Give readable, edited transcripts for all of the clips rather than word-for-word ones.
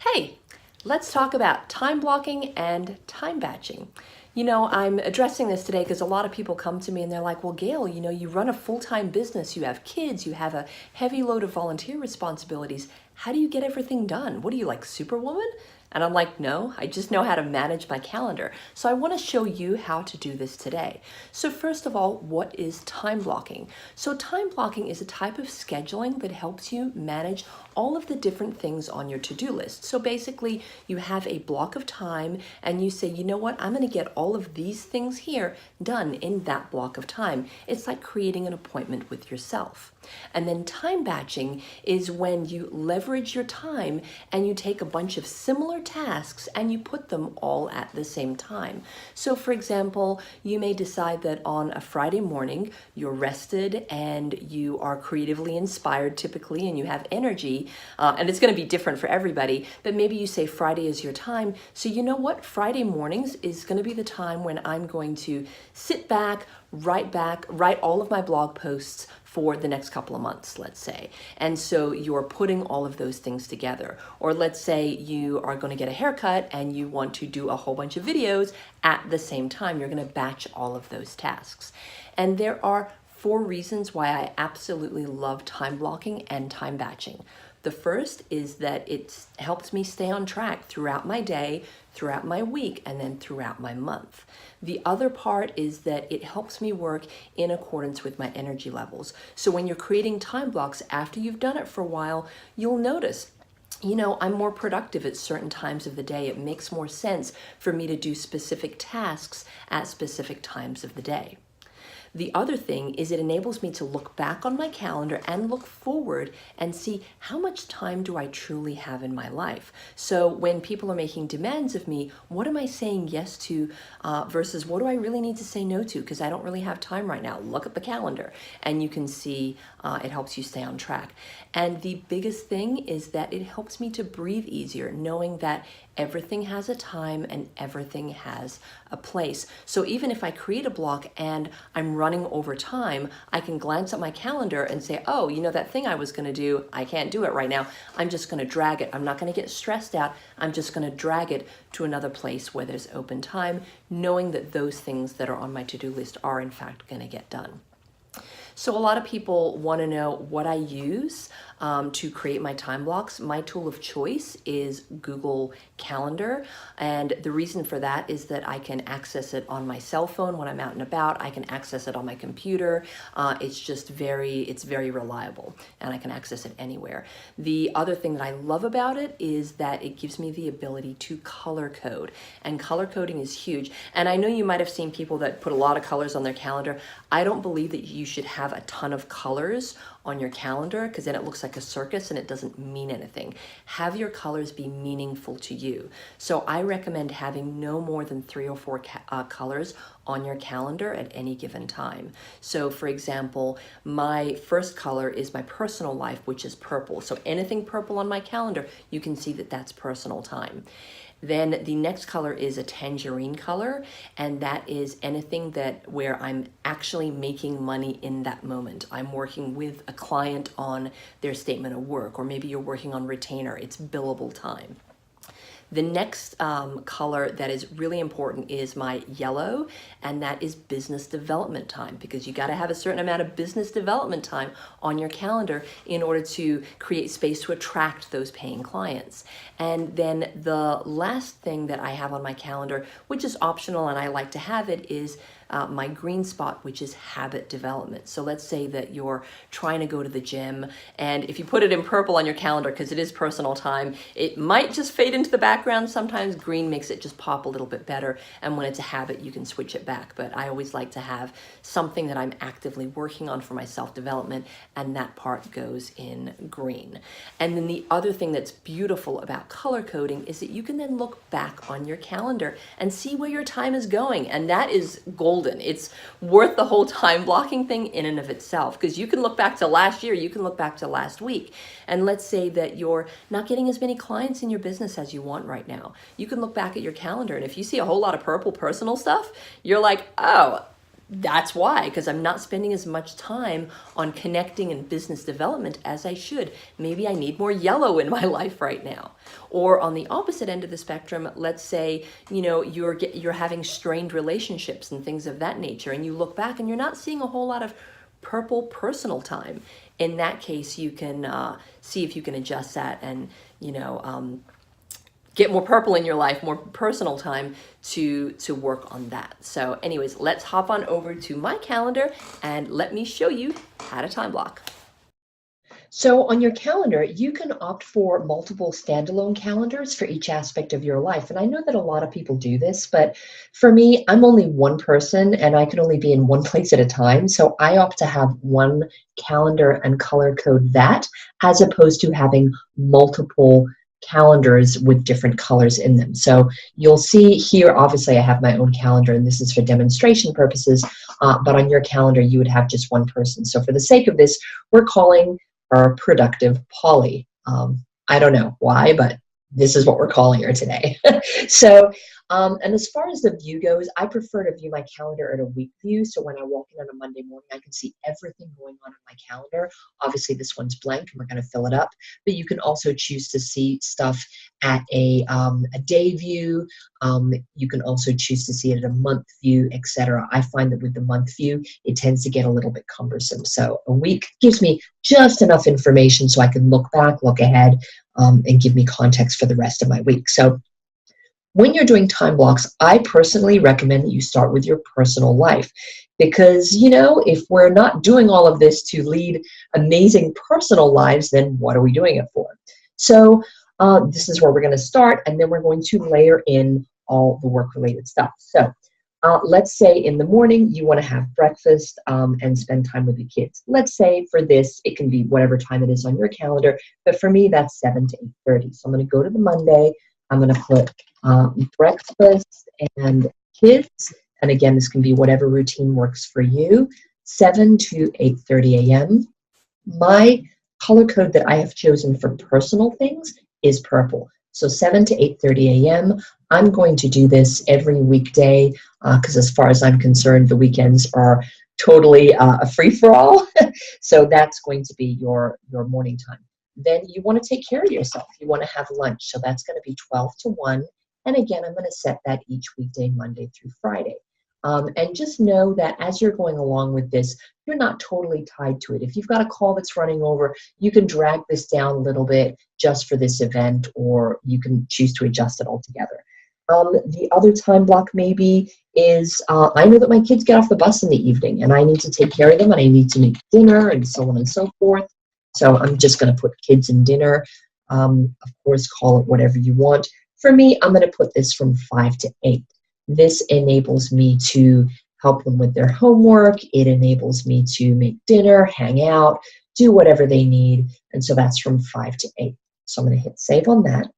Hey, let's talk about time blocking and time batching. I'm addressing this today because a lot of people come to me and they're like, well, Gail, you run a full-time business, you have kids, you have a heavy load of volunteer responsibilities. How do you get everything done? What are you, like Superwoman? And I'm like, no, I just know how to manage my calendar. So I want to show you how to do this today. So first of all, what is time blocking? So time blocking is a type of scheduling that helps you manage all of the different things on your to-do list. So basically, you have a block of time and you say, you know what, I'm going to get all of these things here done in that block of time. It's like creating an appointment with yourself. And then time batching is when you leverage your time and you take a bunch of similar tasks and you put them all at the same time. So for example, you may decide that on a Friday morning, you're rested and you are creatively inspired typically and you have energy, and it's going to be different for everybody, but maybe you say Friday is your time. So you know what? Friday mornings is going to be the time when I'm going to sit back, write all of my blog posts for the next couple of months, let's say. And so you're putting all of those things together. Or let's say you are going to get a haircut and you want to do a whole bunch of videos at the same time. You're going to batch all of those tasks. And there are 4 reasons why I absolutely love time blocking and time batching. The first is that it helps me stay on track throughout my day, throughout my week, and then throughout my month. The other part is that it helps me work in accordance with my energy levels. So when you're creating time blocks, after you've done it for a while, you'll notice I'm more productive at certain times of the day. It makes more sense for me to do specific tasks at specific times of the day. The other thing is it enables me to look back on my calendar and look forward and see how much time do I truly have in my life. So when people are making demands of me, what am I saying yes to versus what do I really need to say no to because I don't really have time right now. Look at the calendar and you can see it helps you stay on track. And the biggest thing is that it helps me to breathe easier, knowing that everything has a time and everything has a place. So even if I create a block and I'm running over time, I can glance at my calendar and say, oh, that thing I was going to do, I can't do it right now. I'm just going to drag it. I'm not going to get stressed out. I'm just going to drag it to another place where there's open time, knowing that those things that are on my to-do list are in fact going to get done. So a lot of people want to know what I use to create my time blocks. My tool of choice is Google Calendar. And the reason for that is that I can access it on my cell phone when I'm out and about. I can access it on my computer. It's very reliable and I can access it anywhere. The other thing that I love about it is that it gives me the ability to color code, and color coding is huge. And I know you might have seen people that put a lot of colors on their calendar. I don't believe that you should have a ton of colors on your calendar because then it looks like a circus and it doesn't mean anything. Have your colors be meaningful to you. So I recommend having no more than 3 or 4 colors on your calendar at any given time. So for example, my first color is my personal life, which is purple. So anything purple on my calendar, you can see that that's personal time. Then the next color is a tangerine color, and that is anything where I'm actually making money in that moment. I'm working with a client on their statement of work, or maybe you're working on retainer. It's billable time. The next color that is really important is my yellow, and that is business development time, because you got to have a certain amount of business development time on your calendar in order to create space to attract those paying clients. And then the last thing that I have on my calendar, which is optional and I like to have it, is my green spot, which is habit development. So let's say that you're trying to go to the gym, and if you put it in purple on your calendar, because it is personal time, it might just fade into the background. Sometimes green makes it just pop a little bit better, and when it's a habit, you can switch it back. But I always like to have something that I'm actively working on for my self-development, and that part goes in green. And then the other thing that's beautiful about color coding is that you can then look back on your calendar and see where your time is going, and that is golden. It's worth the whole time blocking thing in and of itself, because you can look back to last year, you can look back to last week, and let's say that you're not getting as many clients in your business as you want right now. You can look back at your calendar, and if you see a whole lot of purple personal stuff, you're like, oh, That's why, because I'm not spending as much time on connecting and business development as I should. Maybe I need more yellow in my life right now. Or on the opposite end of the spectrum, let's say, you're having strained relationships and things of that nature, and you look back and you're not seeing a whole lot of purple personal time. In that case, you can see if you can adjust that and, get more purple in your life, more personal time to work on that. So anyways, let's hop on over to my calendar and let me show you how to time block. So on your calendar, you can opt for multiple standalone calendars for each aspect of your life. And I know that a lot of people do this, but for me, I'm only one person and I can only be in one place at a time. So I opt to have one calendar and color code that, as opposed to having multiple calendars with different colors in them. So you'll see here, obviously I have my own calendar and this is for demonstration purposes, but on your calendar, you would have just one person. So for the sake of this, we're calling our productive Polly. I don't know why, but this is what we're calling her today. So, and as far as the view goes, I prefer to view my calendar at a week view. So when I walk in on a Monday morning, I can see everything going on my calendar. Obviously, this one's blank and we're going to fill it up, but you can also choose to see stuff at a day view. You can also choose to see it at a month view, etc. I find that with the month view, it tends to get a little bit cumbersome. So a week gives me just enough information so I can look back, look ahead, and give me context for the rest of my week. So when you're doing time blocks, I personally recommend that you start with your personal life because, if we're not doing all of this to lead amazing personal lives, then what are we doing it for? So this is where we're going to start, and then we're going to layer in all the work-related stuff. So let's say in the morning you want to have breakfast and spend time with the kids. Let's say for this, it can be whatever time it is on your calendar, but for me, that's 7 to 8:30. So I'm going to go to the Monday. I'm going to put breakfast and kids. And again, this can be whatever routine works for you, 7 to 8:30 a.m. My color code that I have chosen for personal things is purple. So 7 to 8:30 a.m. I'm going to do this every weekday because as far as I'm concerned, the weekends are totally a free-for-all. So that's going to be your morning time. Then you want to take care of yourself. You want to have lunch. So that's going to be 12 to 1. And again, I'm going to set that each weekday, Monday through Friday. And just know that as you're going along with this, you're not totally tied to it. If you've got a call that's running over, you can drag this down a little bit just for this event, or you can choose to adjust it altogether. The other time block maybe is I know that my kids get off the bus in the evening and I need to take care of them and I need to make dinner and so on and so forth. So I'm just going to put kids and dinner. Of course, call it whatever you want. For me, I'm going to put this from 5 to 8. This enables me to help them with their homework. It enables me to make dinner, hang out, do whatever they need. And so that's from 5 to 8. So I'm going to hit save on that.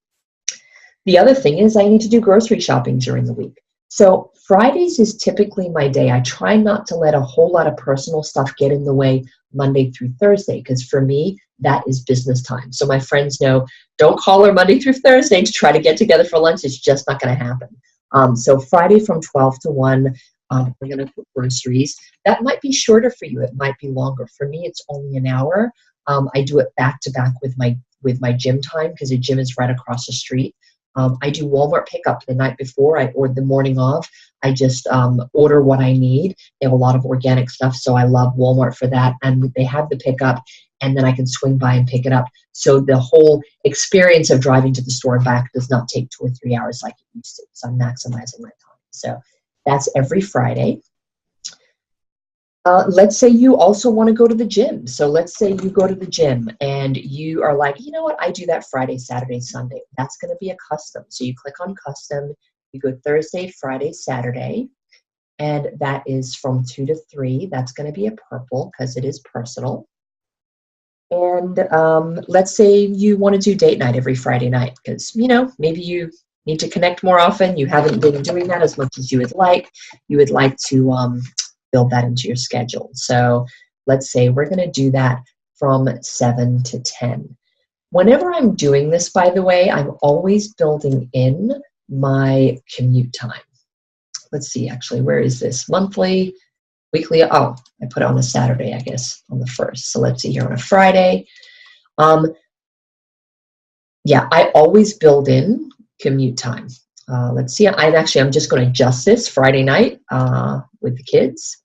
The other thing is I need to do grocery shopping during the week. So Fridays is typically my day. I try not to let a whole lot of personal stuff get in the way Monday through Thursday, because for me, that is business time. So my friends know, don't call her Monday through Thursday to try to get together for lunch. It's just not going to happen. So Friday from 12 to 1, we're going to put groceries. That might be shorter for you. It might be longer. For me, it's only an hour. I do it back to back with my gym time because the gym is right across the street. I do Walmart pickup the night before or the morning of. I just order what I need. They have a lot of organic stuff, so I love Walmart for that. And they have the pickup, and then I can swing by and pick it up. So the whole experience of driving to the store and back does not take 2 or 3 hours like it used to. So I'm maximizing my time. So that's every Friday. Let's say you also want to go to the gym. So let's say you go to the gym and you are like, you know what, I do that Friday, Saturday, Sunday. That's going to be a custom. So you click on custom, you go Thursday, Friday, Saturday, and that is from 2 to 3. That's going to be a purple because it is personal. And let's say you want to do date night every Friday night because, maybe you need to connect more often. You haven't been doing that as much as you would like. You would like to build that into your schedule. So let's say we're going to do that from 7 to 10. Whenever I'm doing this, by the way, I'm always building in my commute time. Let's see, actually, where is this? Monthly. weekly. Oh, I put it on a Saturday, I guess, on the 1st. So let's see here on a Friday. Yeah, I always build in commute time. Let's see. I'm just going to adjust this Friday night with the kids.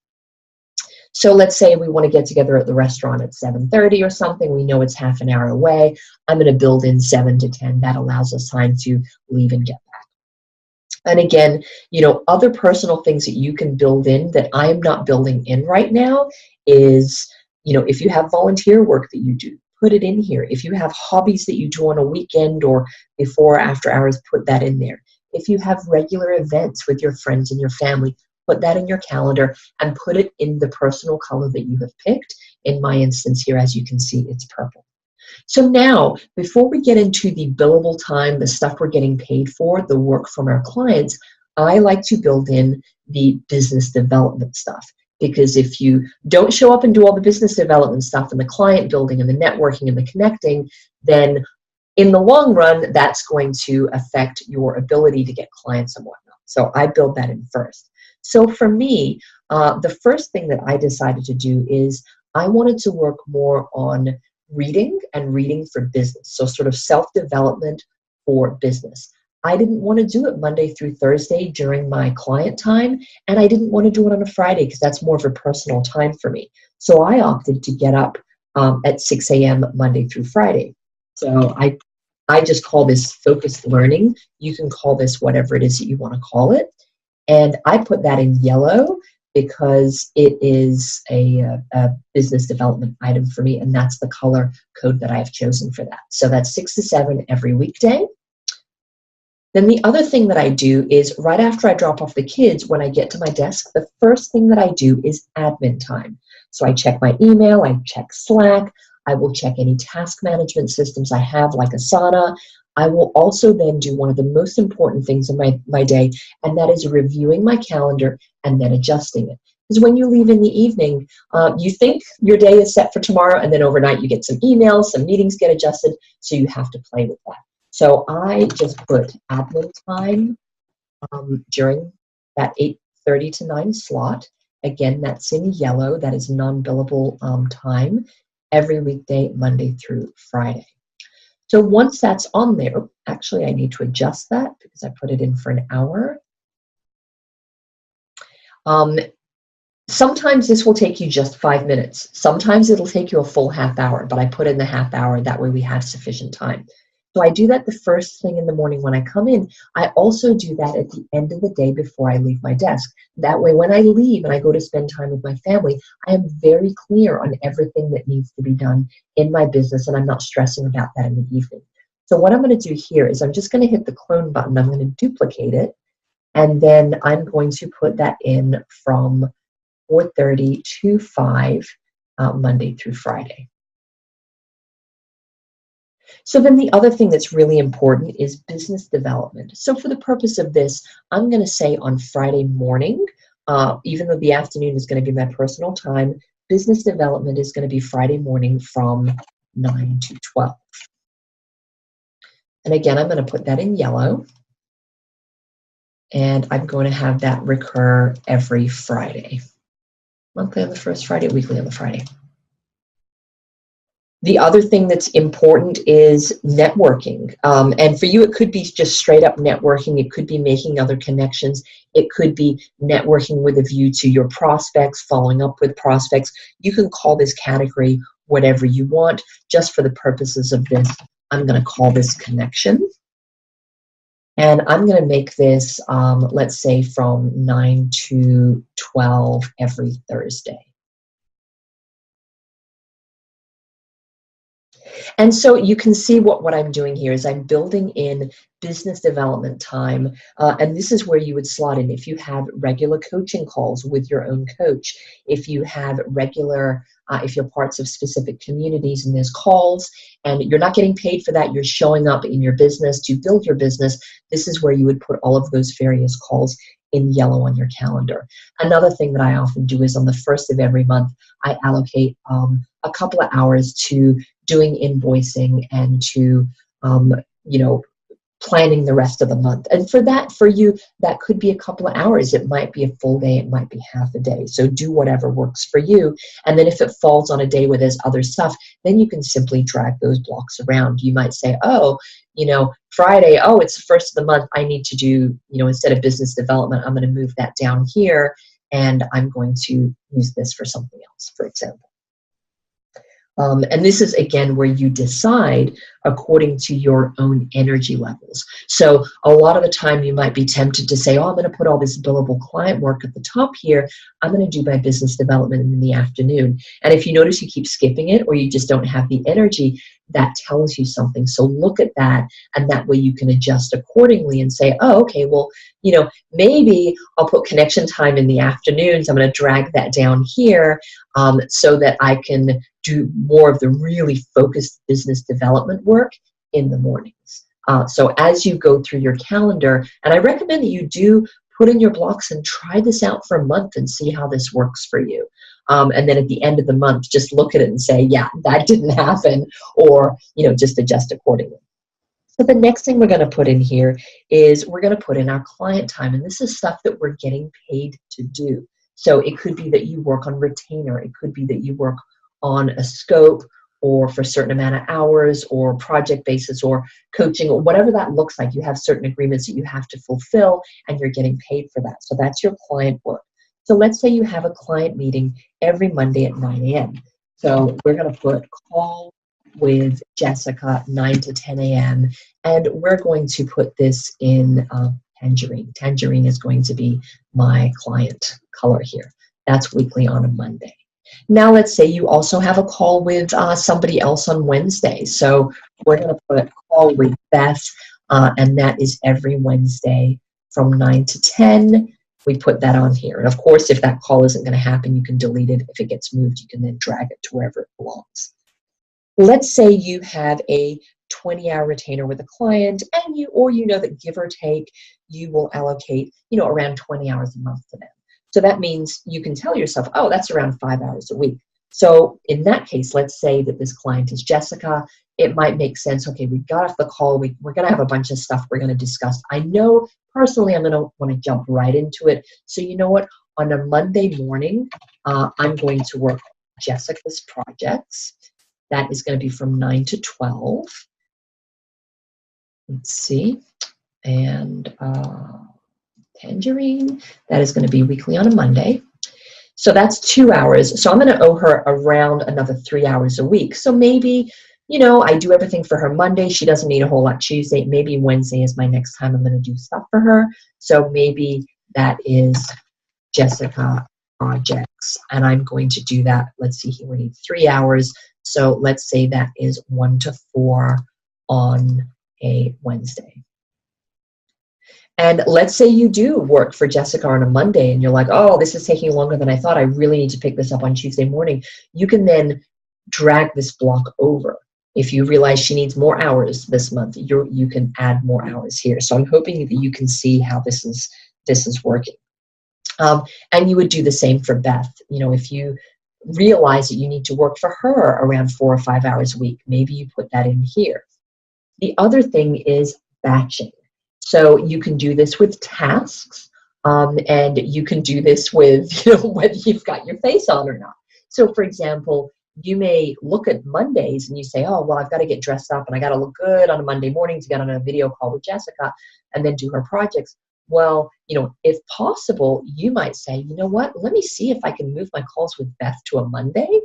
So let's say we want to get together at the restaurant at 7:30 or something. We know it's half an hour away. I'm going to build in 7 to 10. That allows us time to leave and get back. And again, other personal things that you can build in that I'm not building in right now is, if you have volunteer work that you do, put it in here. If you have hobbies that you do on a weekend or before or after hours, put that in there. If you have regular events with your friends and your family, put that in your calendar and put it in the personal color that you have picked. In my instance here, as you can see, it's purple. So now, before we get into the billable time, the stuff we're getting paid for, the work from our clients, I like to build in the business development stuff. Because if you don't show up and do all the business development stuff and the client building and the networking and the connecting, then in the long run, that's going to affect your ability to get clients and whatnot. So I build that in first. So for me, the first thing that I decided to do is I wanted to work more on reading and reading for business. So sort of self-development for business. I didn't want to do it Monday through Thursday during my client time, and I didn't want to do it on a Friday because that's more of a personal time for me. So I opted to get up at 6 a.m. Monday through Friday. So I just call this focused learning. You can call this whatever it is that you want to call it. And I put that in yellow because it is a business development item for me, and that's the color code that I have chosen for that. So that's 6 to 7 every weekday. Then the other thing that I do is right after I drop off the kids, when I get to my desk, the first thing that I do is admin time. So I check my email, I check Slack, I will check any task management systems I have like Asana. I will also then do one of the most important things in my day, and that is reviewing my calendar and then adjusting it. Because when you leave in the evening, you think your day is set for tomorrow, and then overnight you get some emails, some meetings get adjusted, so you have to play with that. So I just put admin time during that 8:30 to 9 slot. Again, that's in yellow. That is non-billable time every weekday, Monday through Friday. So once that's on there, actually I need to adjust that because I put it in for an hour. Sometimes this will take you just 5 minutes. Sometimes it'll take you a full half hour, but I put in the half hour. That way we have sufficient time. So I do that the first thing in the morning when I come in. I also do that at the end of the day before I leave my desk. That way when I leave and I go to spend time with my family, I am very clear on everything that needs to be done in my business, and I'm not stressing about that in the evening. So what I'm going to do here is I'm just going to hit the clone button. I'm going to duplicate it, and then I'm going to put that in from 4:30 to 5 Monday through Friday. So then the other thing that's really important is business development. So for the purpose of this, I'm going to say on Friday morning, even though the afternoon is going to be my personal time, business development is going to be Friday morning from 9 to 12. And again, I'm going to put that in yellow. And I'm going to have that recur every Friday. Monthly on the first Friday, weekly on the Friday. The other thing that's important is networking. And for you, it could be just straight up networking. It could be making other connections. It could be networking with a view to your prospects, following up with prospects. You can call this category whatever you want. Just for the purposes of this, I'm going to call this connection. And I'm going to make this, let's say, from 9 to 12 every Thursday. And so you can see what I'm doing here is I'm building in business development time. And this is where you would slot in if you have regular coaching calls with your own coach, if you have regular, if you're parts of specific communities and there's calls and you're not getting paid for that, you're showing up in your business to build your business, this is where you would put all of those various calls in yellow on your calendar. Another thing that I often do is on the first of every month, I allocate a couple of hours to doing invoicing and to, planning the rest of the month. And for you, that could be a couple of hours. It might be a full day. It might be half a day. So do whatever works for you. And then if it falls on a day where there's other stuff, then you can simply drag those blocks around. You might say, oh, Friday, oh, it's the first of the month. I need to do, instead of business development, I'm going to move that down here, and I'm going to use this for something else, for example. And this is, again, where you decide according to your own energy levels. So a lot of the time you might be tempted to say, oh, I'm going to put all this billable client work at the top here. I'm going to do my business development in the afternoon. And if you notice you keep skipping it or you just don't have the energy, that tells you something. So look at that, and that way you can adjust accordingly and say, oh, okay, well, maybe I'll put connection time in the afternoons. I'm going to drag that down here so that I can do more of the really focused business development work in the mornings. So as you go through your calendar, and I recommend that you do put in your blocks and try this out for a month and see how this works for you. And then at the end of the month, just look at it and say, yeah, that didn't happen, or, just adjust accordingly. So the next thing we're going to put in here is we're going to put in our client time. And this is stuff that we're getting paid to do. So it could be that you work on retainer. It could be that you work on a scope or for a certain amount of hours or project basis or coaching or whatever that looks like. You have certain agreements that you have to fulfill and you're getting paid for that. So that's your client work. So let's say you have a client meeting every Monday at 9 a.m. So we're going to put call with Jessica 9 to 10 a.m. and we're going to put this in Tangerine. Tangerine is going to be my client color here. That's weekly on a Monday. Now let's say you also have a call with somebody else on Wednesday. So we're going to put call with Beth, and that is every Wednesday from 9 to 10. We put that on here. And of course, if that call isn't going to happen, you can delete it. If it gets moved, you can then drag it to wherever it belongs. Let's say you have a 20-hour retainer with a client, and you know that give or take, you will allocate, around 20 hours a month to them. So that means you can tell yourself, oh, that's around 5 hours a week. So in that case, let's say that this client is Jessica. It might make sense, okay, we got off the call. We're going to have a bunch of stuff we're going to discuss. I know personally I'm going to want to jump right into it. So you know what? On a Monday morning, I'm going to work on Jessica's projects. That is going to be from 9 to 12. Let's see. And Tangerine, that is going to be weekly on a Monday. So that's 2 hours. So I'm going to owe her around another 3 hours a week. So maybe, I do everything for her Monday. She doesn't need a whole lot Tuesday. Maybe Wednesday is my next time I'm going to do stuff for her. So maybe that is Jessica projects. And I'm going to do that. Let's see here. We need 3 hours. So let's say that is 1 to 4 on a Wednesday. And let's say you do work for Jessica on a Monday and you're like, oh, this is taking longer than I thought. I really need to pick this up on Tuesday morning. You can then drag this block over. If you realize she needs more hours this month, you can add more hours here. So I'm hoping that you can see how this is working. And you would do the same for Beth. If you realize that you need to work for her around 4 or 5 hours a week, maybe you put that in here. The other thing is batching. So you can do this with tasks, and you can do this with, whether you've got your face on or not. So for example, you may look at Mondays and you say, oh, well, I've got to get dressed up and I got to look good on a Monday morning to get on a video call with Jessica and then do her projects. Well, if possible, you might say, you know what, let me see if I can move my calls with Beth to a Monday.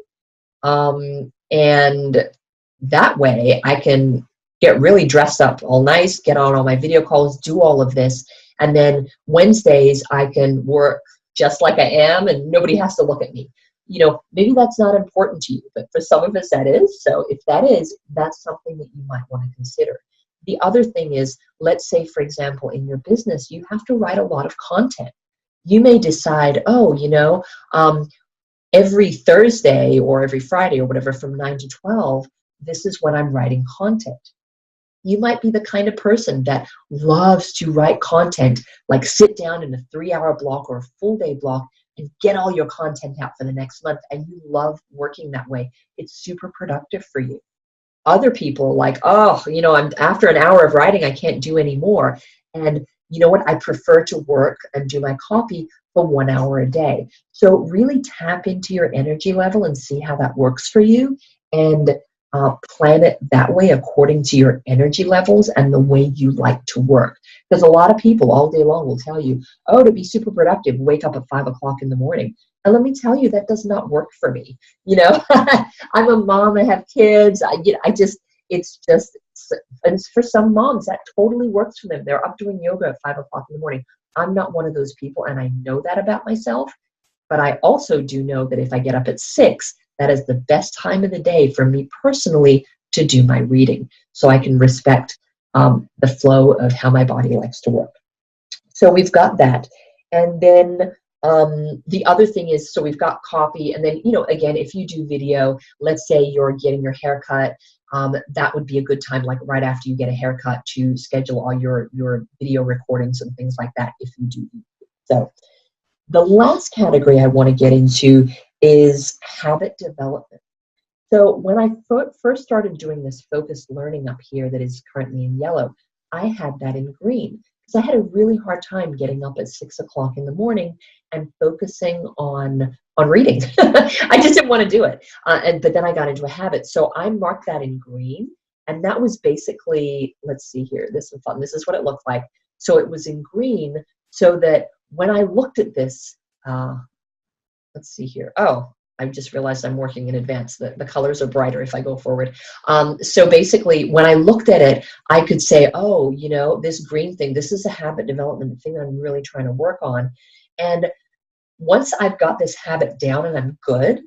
And that way I can get really dressed up all nice, get on all my video calls, do all of this. And then Wednesdays I can work just like I am and nobody has to look at me. Maybe that's not important to you, but for some of us that is. So if that is, that's something that you might want to consider. The other thing is, let's say, for example, in your business, you have to write a lot of content. You may decide, oh, every Thursday or every Friday or whatever from 9 to 12, this is when I'm writing content. You might be the kind of person that loves to write content, like sit down in a 3-hour block or a full day block and get all your content out for the next month. And you love working that way. It's super productive for you. Other people are like, oh, I'm after an hour of writing, I can't do any more. And you know what? I prefer to work and do my copy for 1 hour a day. So really tap into your energy level and see how that works for you, and plan it that way according to your energy levels and the way you like to work. Because a lot of people all day long will tell you, oh, to be super productive, wake up at 5 o'clock in the morning. And let me tell you, that does not work for me. I'm a mom, I have kids. It's just, and for some moms, that totally works for them. They're up doing yoga at 5 o'clock in the morning. I'm not one of those people, and I know that about myself. But I also do know that if I get up at 6, that is the best time of the day for me personally to do my reading. So I can respect the flow of how my body likes to work. So we've got that. And then the other thing is, so we've got copy. And then, again, if you do video, let's say you're getting your hair cut, that would be a good time, like right after you get a haircut, to schedule all your video recordings and things like that if you do. So the last category I want to get into is habit development. So when I first started doing this focused learning up here that is currently in yellow, I had that in green because I had a really hard time getting up at 6 o'clock in the morning and focusing on reading. I just didn't want to do it. But then I got into a habit. So I marked that in green. And that was basically, let's see here, this is fun. This is what it looked like. So it was in green so that when I looked at this, let's see here. Oh, I just realized I'm working in advance. The colors are brighter if I go forward. So basically, when I looked at it, I could say, oh, this green thing, this is a habit development thing that I'm really trying to work on. And once I've got this habit down and I'm good,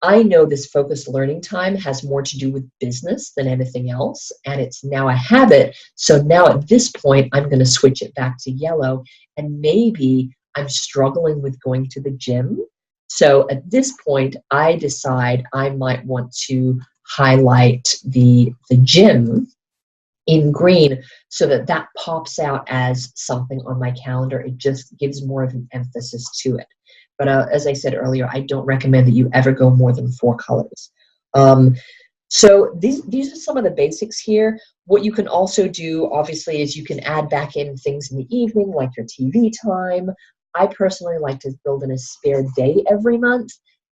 I know this focused learning time has more to do with business than anything else, and it's now a habit. So now at this point, I'm going to switch it back to yellow, and maybe I'm struggling with going to the gym. So at this point, I decide I might want to highlight the gym in green so that that pops out as something on my calendar. It just gives more of an emphasis to it. But as I said earlier, I don't recommend that you ever go more than 4 colors. So these are some of the basics here. What you can also do, obviously, is you can add back in things in the evening, like your TV time. I personally like to build in a spare day every month.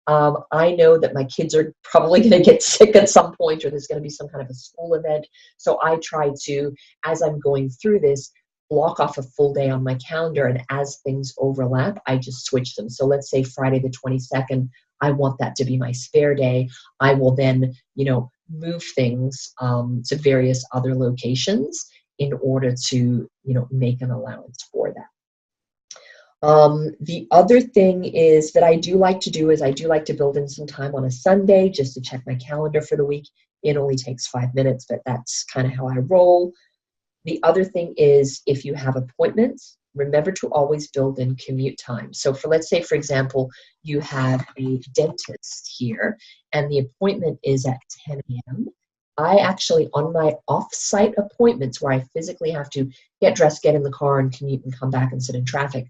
I know that my kids are probably going to get sick at some point, or there's going to be some kind of a school event. So I try to, as I'm going through this, block off a full day on my calendar, and as things overlap, I just switch them. So let's say Friday the 22nd, I want that to be my spare day. I will then, move things to various other locations in order to, make an allowance for that. The other thing is that I do like to do is I do like to build in some time on a Sunday just to check my calendar for the week. It only takes 5 minutes, but that's kind of how I roll. The other thing is, if you have appointments, remember to always build in commute time. So let's say, for example, you have a dentist here and the appointment is at 10 a.m. I actually, on my off-site appointments where I physically have to get dressed, get in the car and commute and come back and sit in traffic,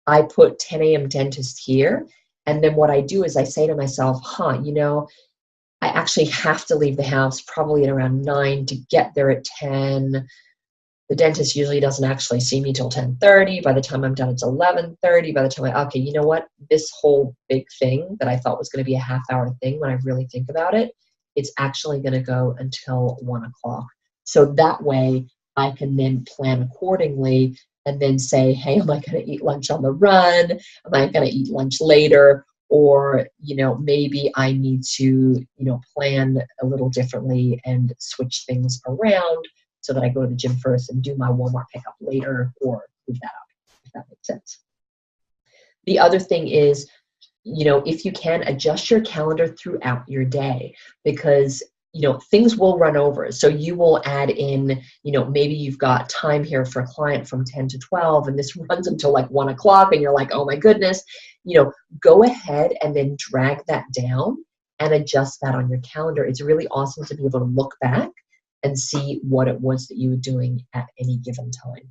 I put 10 a.m. dentist here. And then what I do is I say to myself, I actually have to leave the house probably at around 9 to get there at 10. The dentist usually doesn't actually see me till 10:30. By the time I'm done, it's 11:30. By the time okay, you know what? This whole big thing that I thought was going to be a half-hour thing, when I really think about it, it's actually going to go until 1 o'clock. So that way I can then plan accordingly and then say, hey, am I going to eat lunch on the run? Am I going to eat lunch later? Or, maybe I need to, plan a little differently and switch things around so that I go to the gym first and do my Walmart pickup later, or move that up, if that makes sense. The other thing is, if you can, adjust your calendar throughout your day, because things will run over. So you will add in, maybe you've got time here for a client from 10 to 12 and this runs until like 1 o'clock and you're like, oh my goodness, go ahead and then drag that down and adjust that on your calendar. It's really awesome to be able to look back and see what it was that you were doing at any given time.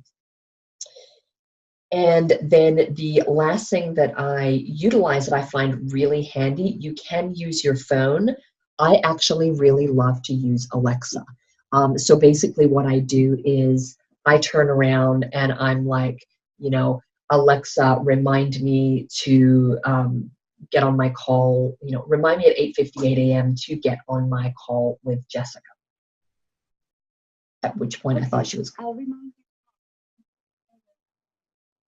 And then the last thing that I utilize that I find really handy, you can use your phone I actually really love to use Alexa. So basically what I do is I turn around and I'm like, you know, Alexa, remind me to get on my call, you know, remind me at 8:58 a.m. to get on my call with Jessica. At which point I thought she was, I'll remind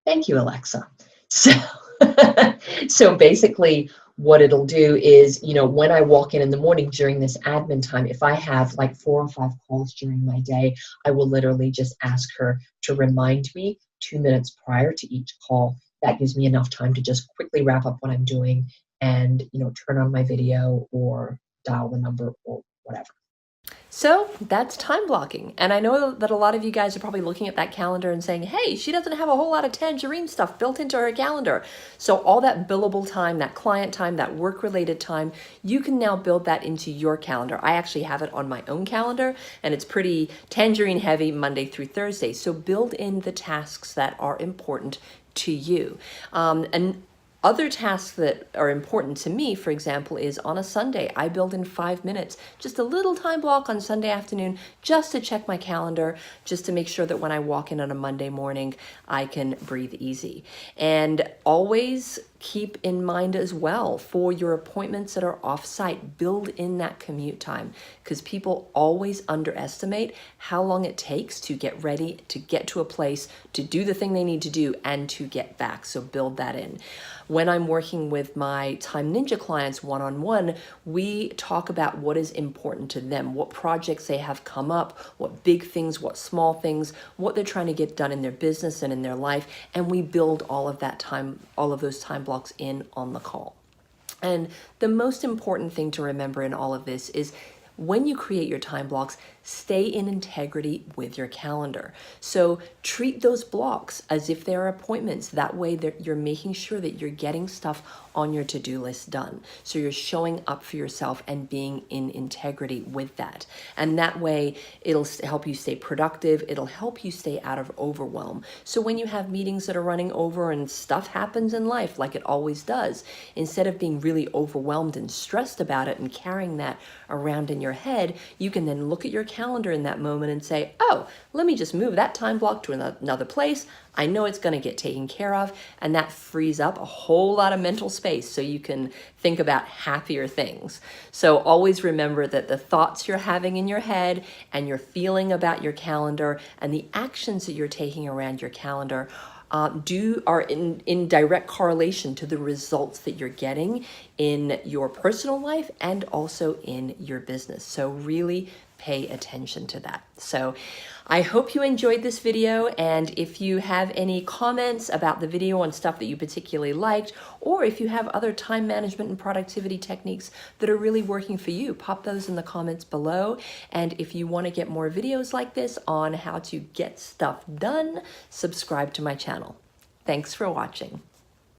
thank you, Alexa. So, so basically what it'll do is, you know, when I walk in the morning during this admin time, if I have like 4 or 5 calls during my day, I will literally just ask her to remind me 2 minutes prior to each call. That gives me enough time to just quickly wrap up what I'm doing and, you know, turn on my video or dial the number or whatever. So that's time blocking. And I know that a lot of you guys are probably looking at that calendar and saying, hey, she doesn't have a whole lot of tangerine stuff built into her calendar. So all that billable time, that client time, that work-related time, you can now build that into your calendar. I actually have it on my own calendar, and it's pretty tangerine heavy Monday through Thursday. So build in the tasks that are important to you. And other tasks that are important to me, for example, is on a Sunday, I build in 5 minutes, just a little time block on Sunday afternoon, just to check my calendar, just to make sure that when I walk in on a Monday morning, I can breathe easy. And always keep in mind as well for your appointments that are off-site, build in that commute time, because people always underestimate how long it takes to get ready, to get to a place, to do the thing they need to do, and to get back. So build that in. When I'm working with my Time Ninja clients one-on-one, we talk about what is important to them, what projects they have come up, what big things, what small things, what they're trying to get done in their business and in their life, and we build all of that time, all of those time blocks in on the call. And the most important thing to remember in all of this is when you create your time blocks, stay in integrity with your calendar. So treat those blocks as if they're appointments. That way you're making sure that you're getting stuff on your to-do list done. So you're showing up for yourself and being in integrity with that. And that way it'll help you stay productive. It'll help you stay out of overwhelm. So when you have meetings that are running over and stuff happens in life like it always does, instead of being really overwhelmed and stressed about it and carrying that around in your head, you can then look at your calendar in that moment and say, oh, let me just move that time block to another place. I know it's going to get taken care of, and that frees up a whole lot of mental space so you can think about happier things. So always remember that the thoughts you're having in your head and you're feeling about your calendar and the actions that you're taking around your calendar are in direct correlation to the results that you're getting in your personal life and also in your business. So really pay attention to that. So I hope you enjoyed this video, and if you have any comments about the video on stuff that you particularly liked, or if you have other time management and productivity techniques that are really working for you, pop those in the comments below. And if you want to get more videos like this on how to get stuff done, subscribe to my channel. Thanks for watching.